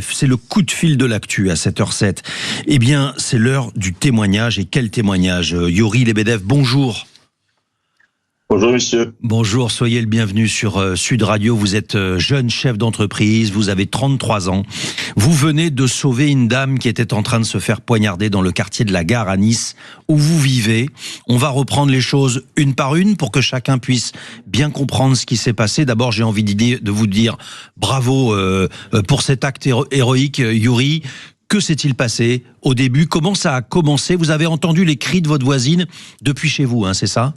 C'est le coup de fil de l'actu à 7h07. Eh bien, c'est l'heure du témoignage. Et quel témoignage? Yuri Lebedev, bonjour. Bonjour monsieur. Bonjour, soyez le bienvenu sur Sud Radio. Vous êtes jeune chef d'entreprise, vous avez 33 ans. Vous venez de sauver une dame qui était en train de se faire poignarder dans le quartier de la Gare à Nice, où vous vivez. On va reprendre les choses une par une pour que chacun puisse bien comprendre ce qui s'est passé. D'abord, j'ai envie de vous dire bravo pour cet acte héroïque, Yuri. Que s'est-il passé au début? Comment ça a commencé? Vous avez entendu les cris de votre voisine depuis chez vous, hein, c'est ça?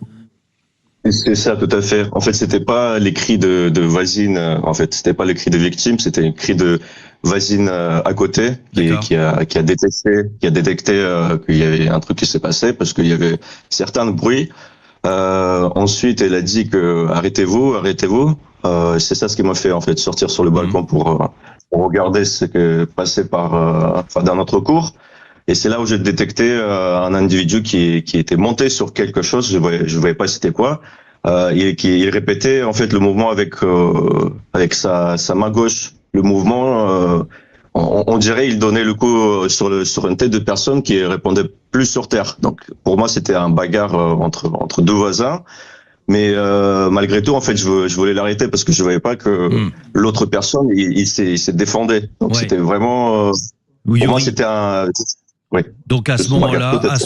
C'est ça, tout à fait. En fait, c'était pas les cris de voisine. En fait, c'était pas les cris de victime, c'était les cris de voisine à côté qui a détecté qu'il y avait un truc qui s'est passé parce qu'il y avait certains bruits. Ensuite, elle a dit que arrêtez-vous. C'est ça ce qui m'a fait en fait sortir sur le balcon pour regarder ce que passait dans notre cour. Et c'est là où j'ai détecté un individu qui était monté sur quelque chose. Je voyais pas c'était quoi. Il répétait en fait le mouvement avec sa main gauche. Le mouvement, on dirait il donnait le coup sur une tête de personne qui répondait plus sur terre. Donc pour moi c'était un bagarre entre deux voisins. Mais malgré tout, en fait, je voulais l'arrêter parce que je voyais pas que l'autre personne il s'est défendé. Donc c'était vraiment pour moi c'était un. Oui. Donc à ce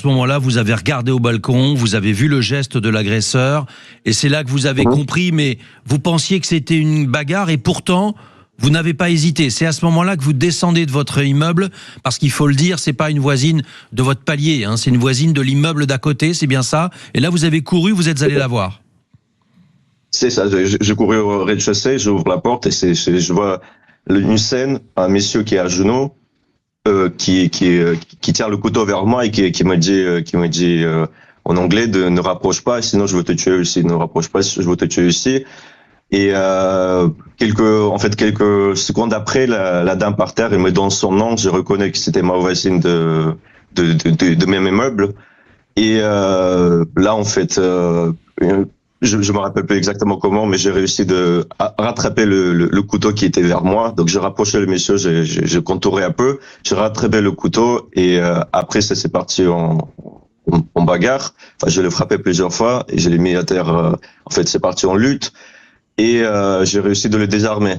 moment-là, vous avez regardé au balcon, vous avez vu le geste de l'agresseur, et c'est là que vous avez compris, mais vous pensiez que c'était une bagarre, et pourtant, vous n'avez pas hésité. C'est à ce moment-là que vous descendez de votre immeuble, parce qu'il faut le dire, c'est pas une voisine de votre palier, hein, c'est une voisine de l'immeuble d'à côté, c'est bien ça. Et là, vous avez couru, vous êtes allé la voir. C'est ça, je courais au rez-de-chaussée, j'ouvre la porte, et je vois une scène, un monsieur qui est à genoux, qui tire le couteau vers moi et qui me dit en anglais de ne rapproche pas, sinon je vais te tuer aussi. Ne rapproche pas, je vais te tuer aussi. Et quelques secondes après, la dame par terre, elle me donne son nom. Je reconnais que c'était ma voisine de même immeuble. Et là, en fait, je me rappelle plus exactement comment, mais j'ai réussi à rattraper le couteau qui était vers moi. Donc, j'ai rapproché le monsieur, j'ai contouré un peu, j'ai rattrapé le couteau et après, ça s'est parti en bagarre. Enfin, je l'ai frappé plusieurs fois et je l'ai mis à terre. En fait, c'est parti en lutte et j'ai réussi de le désarmer.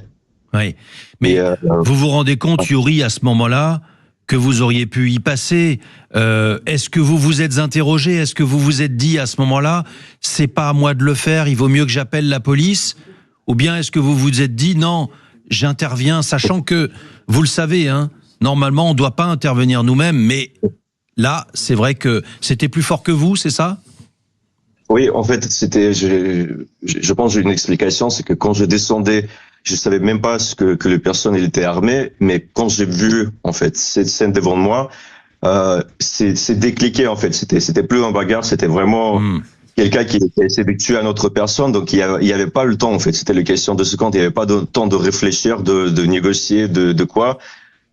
Oui, mais vous vous rendez compte, Yuri, à ce moment-là, que vous auriez pu y passer. Est-ce que vous vous êtes interrogé? Est-ce que vous vous êtes dit à ce moment-là, c'est pas à moi de le faire, il vaut mieux que j'appelle la police? Ou bien est-ce que vous vous êtes dit, non, j'interviens, sachant que, vous le savez, hein, normalement on ne doit pas intervenir nous-mêmes, mais là, c'est vrai que c'était plus fort que vous, c'est ça? Oui, en fait, je pense que j'ai une explication, c'est que quand je descendais, je savais même pas que les personnes il était armé, mais quand j'ai vu en fait cette scène devant moi, c'est décliqué en fait. C'était plus un bagarre, c'était vraiment quelqu'un qui essayait de tuer une autre personne. Donc il y avait pas le temps en fait. C'était une question de secondes. Il y avait pas de temps de réfléchir, de négocier, de quoi.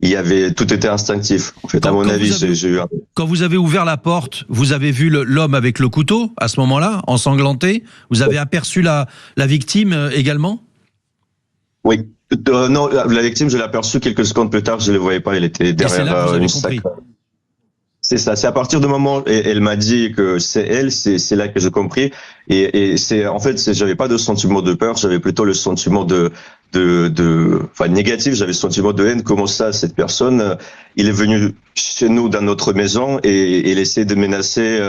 Tout était instinctif. En fait, à mon avis, j'ai eu. Quand vous avez ouvert la porte, vous avez vu l'homme avec le couteau à ce moment-là, ensanglanté. Vous avez aperçu la victime également? Oui. Non, la victime, je l'ai aperçue quelques secondes plus tard. Je le voyais pas. Il était derrière une sac. C'est ça. C'est à partir du moment où elle m'a dit que c'est elle, c'est là que j'ai compris. Et c'est en fait, j'avais pas de sentiment de peur. J'avais plutôt le sentiment négatif. J'avais le sentiment de haine. Comment ça, cette personne, il est venu chez nous dans notre maison et il essaie de menacer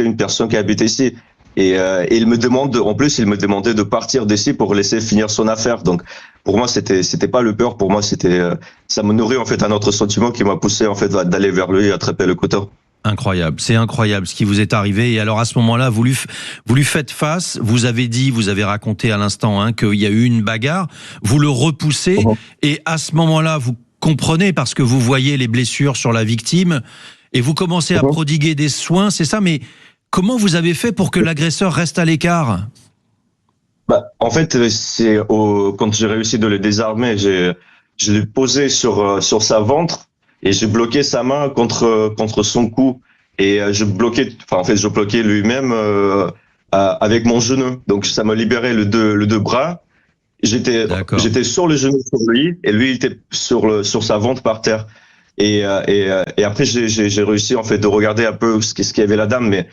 une personne qui habite ici. Et il me demandait de partir d'ici pour laisser finir son affaire. Donc, pour moi, c'était pas le peur. Pour moi, ça me nourrit en fait un autre sentiment qui m'a poussé en fait d'aller vers lui et attraper le couteau. Incroyable, c'est incroyable ce qui vous est arrivé. Et alors à ce moment-là, vous lui faites face. Vous avez raconté à l'instant qu'il y a eu une bagarre. Vous le repoussez et à ce moment-là, vous comprenez parce que vous voyez les blessures sur la victime et vous commencez à prodiguer des soins. C'est ça, mais comment vous avez fait pour que l'agresseur reste à l'écart? En fait, quand j'ai réussi de le désarmer, je l'ai posé sur sa ventre et j'ai bloqué sa main contre son cou et je bloquais lui-même avec mon genou. Donc ça m'a libéré le deux bras j'étais sur le genou sur lui et lui il était sur sa ventre par terre. Et après j'ai réussi en fait de regarder un peu ce qu'il y avait la dame, mais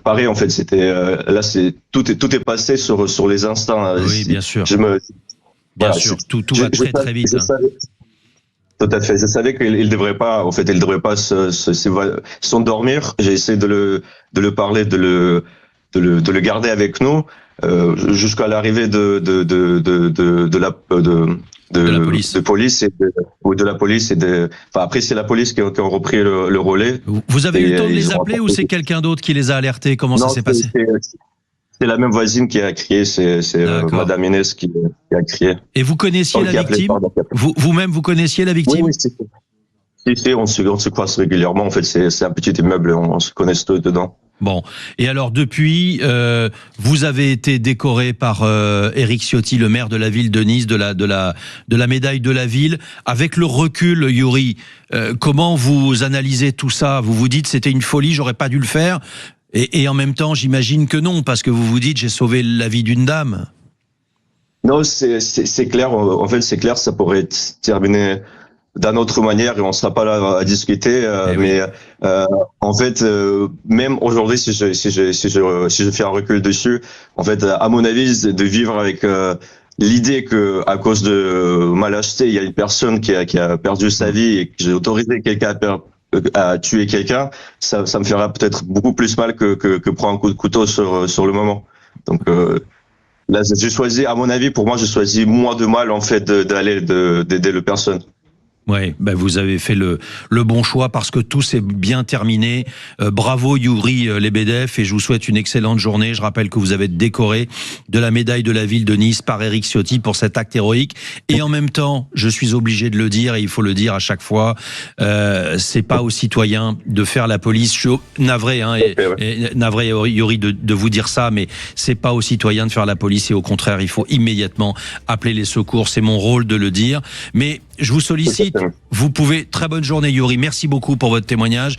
pareil en fait c'était là c'est tout est passé sur les instants. Oui, bien sûr. Bien sûr, tout va très vite. Tout à fait. Je savais qu'il devrait pas, en fait, il devrait pas s'endormir. J'ai essayé de le parler, de le garder avec nous jusqu'à l'arrivée de la police. Enfin, après, c'est la police qui ont repris le relais. Vous avez eu le temps de les appeler ou c'est quelqu'un d'autre qui les a alertés? Comment ça s'est passé? C'est la même voisine qui a crié, c'est Madame Inès qui a crié. Et vous connaissiez la victime? Vous-même, vous connaissiez la victime? Oui, si, on se croise régulièrement. En fait, c'est un petit immeuble, on se connaît tous dedans. Bon. Et alors, depuis, vous avez été décoré par Éric Ciotti, le maire de la ville de Nice, de la médaille de la ville. Avec le recul, Yuri, comment vous analysez tout ça? Vous vous dites, c'était une folie, j'aurais pas dû le faire? Et en même temps, j'imagine que non, parce que vous vous dites, j'ai sauvé la vie d'une dame. Non, c'est clair. En fait, c'est clair, ça pourrait être terminé d'une autre manière et on sera pas là à discuter. Mais en fait, même aujourd'hui, si je fais un recul dessus, en fait, à mon avis, de vivre avec l'idée que à cause de malhonnêteté, il y a une personne qui a perdu sa vie et que j'ai autorisé quelqu'un à tuer quelqu'un, ça me fera peut-être beaucoup plus mal que prendre un coup de couteau sur le moment. Donc là, j'ai choisi, à mon avis, pour moi, j'ai choisi moins de mal en fait d'aider le personne. Ouais, ben vous avez fait le bon choix parce que tout s'est bien terminé. Bravo Yuri Lebedev et je vous souhaite une excellente journée. Je rappelle que vous avez été décoré de la médaille de la ville de Nice par Éric Ciotti pour cet acte héroïque. Et en même temps, je suis obligé de le dire et il faut le dire à chaque fois, c'est pas aux citoyens de faire la police. Je suis navré, navré Yuri de vous dire ça, mais c'est pas aux citoyens de faire la police et au contraire, il faut immédiatement appeler les secours. C'est mon rôle de le dire. Mais je vous sollicite. Vous pouvez. Très bonne journée, Yuri. Merci beaucoup pour votre témoignage.